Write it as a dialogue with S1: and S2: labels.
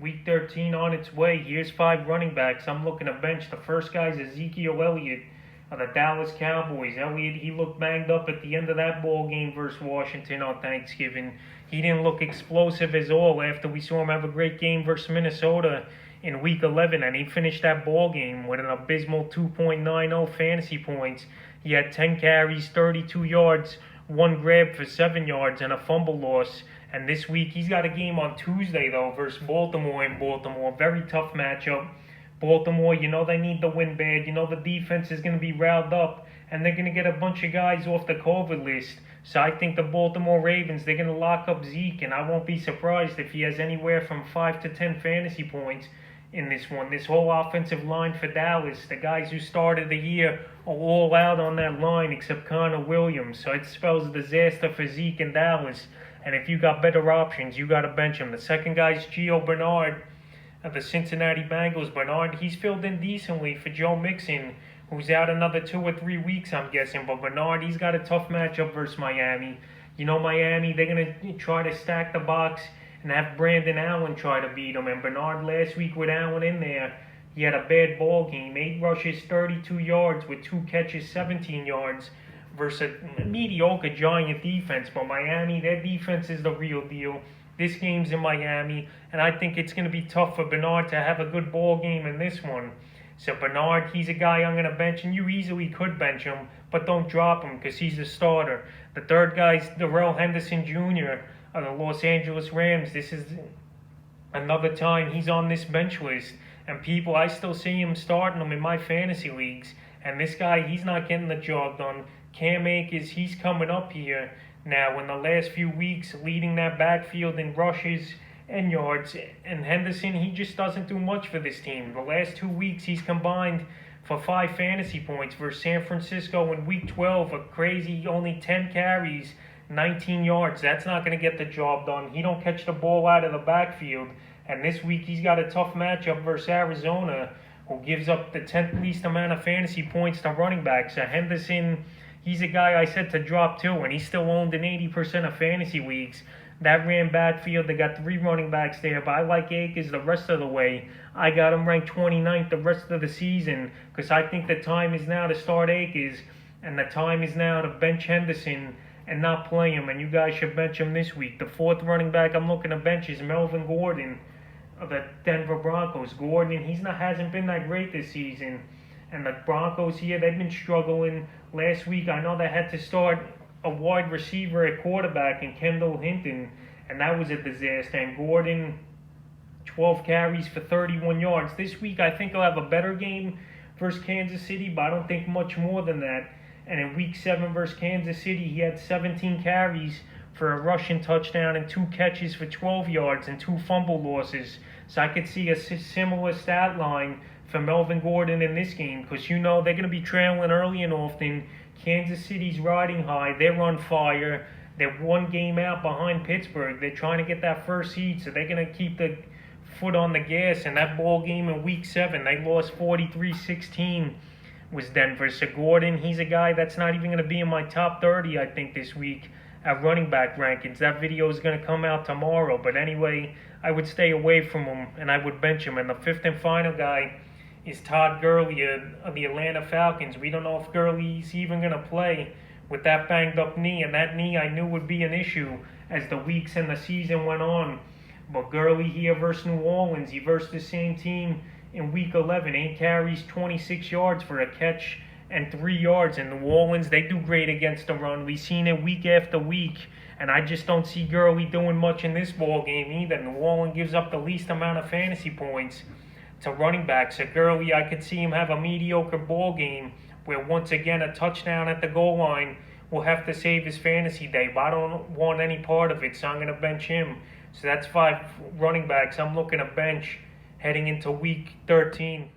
S1: Week 13 on its way. Here's 5 running backs I'm looking to bench. The first guy's Ezekiel Elliott of the Dallas Cowboys. Elliott, he looked banged up at the end of that ball game versus Washington on Thanksgiving. He didn't look explosive at all after we saw him have a great game versus Minnesota in Week 11, and he finished that ball game with an abysmal 2.90 fantasy points. He had 10 carries, 32 yards, 1 grab for 7 yards, and a fumble loss. And this week, he's got a game on Tuesday, though, versus Baltimore in Baltimore. Very tough matchup. Baltimore, you know they need to win bad. You know the defense is going to be riled up, and they're going to get a bunch of guys off the COVID list. So I think the Baltimore Ravens, they're going to lock up Zeke, and I won't be surprised if he has anywhere from 5 to 10 fantasy points in this one. This whole offensive line for Dallas, the guys who started the year are all out on that line except Connor Williams. So it spells disaster for Zeke and Dallas. And if you got better options, you got to bench him. The second guy's Gio Bernard of the Cincinnati Bengals. Bernard, he's filled in decently for Joe Mixon, who's out another 2 or 3 weeks, I'm guessing. But Bernard, he's got a tough matchup versus Miami. You know Miami, they're going to try to stack the box and have Brandon Allen try to beat him. And Bernard last week with Allen in there, he had a bad ball game. 8 rushes, 32 yards with 2 catches, 17 yards versus a mediocre Giant defense. But Miami, their defense is the real deal. This game's in Miami, and I think it's going to be tough for Bernard to have a good ball game in this one. So Bernard, he's a guy I'm going to bench, and you easily could bench him, but don't drop him because he's a starter. The third guy's Henderson Jr. of the Los Angeles Rams. This is another time he's on this bench list, and people, I still see him starting him in my fantasy leagues. And this guy, he's not getting the job done. Cam Akers, he's coming up here now in the last few weeks, leading that backfield in rushes and yards. And Henderson, he just doesn't do much for this team. The last 2 weeks, he's combined for 5 fantasy points versus San Francisco in Week 12, a crazy only 10 carries, 19 yards. That's not going to get the job done. He don't catch the ball out of the backfield. And this week, he's got a tough matchup versus Arizona, who gives up the 10th least amount of fantasy points to running backs. So Henderson, he's a guy I said to drop too, and he's still owned in 80% of fantasy leagues. That Ram backfield, they got 3 running backs there, but I like Akers the rest of the way. I got him ranked 29th the rest of the season because I think the time is now to start Akers, and the time is now to bench Henderson and not play him, and you guys should bench him this week. The 4th running back I'm looking to bench is Melvin Gordon of the Denver Broncos. Gordon, hasn't been that great this season. And the Broncos here, they've been struggling. Last week, I know they had to start a wide receiver at quarterback in Kendall Hinton, and that was a disaster. And Gordon, 12 carries for 31 yards. This week, I think he'll have a better game versus Kansas City, but I don't think much more than that. And in Week 7 versus Kansas City, he had 17 carries for a rushing touchdown and 2 catches for 12 yards and 2 fumble losses. So I could see a similar stat line for Melvin Gordon in this game because, you know, they're going to be trailing early and often. Kansas City's riding high. They're on fire. They're 1 game out behind Pittsburgh. They're trying to get that first seed, so they're going to keep the foot on the gas. And that ball game in Week 7, they lost 43-16 was Denver. So Gordon, he's a guy that's not even going to be in my top 30, I think, this week at running back rankings. That video is going to come out tomorrow. But anyway, I would stay away from him, and I would bench him. And the 5th and final guy is Todd Gurley of the Atlanta Falcons. We don't know if Gurley's even going to play with that banged up knee. And that knee I knew would be an issue as the weeks and the season went on. But Gurley here versus New Orleans, he versus the same team in Week 11. 8 carries, 26 yards for a catch and 3 yards. And New Orleans, they do great against the run. We've seen it week after week. And I just don't see Gurley doing much in this ball game either. New Orleans gives up the least amount of fantasy points to running backs. So Gurley, I could see him have a mediocre ball game where once again a touchdown at the goal line will have to save his fantasy day. But I don't want any part of it, so I'm going to bench him. So that's 5 running backs I'm looking to bench heading into Week 13.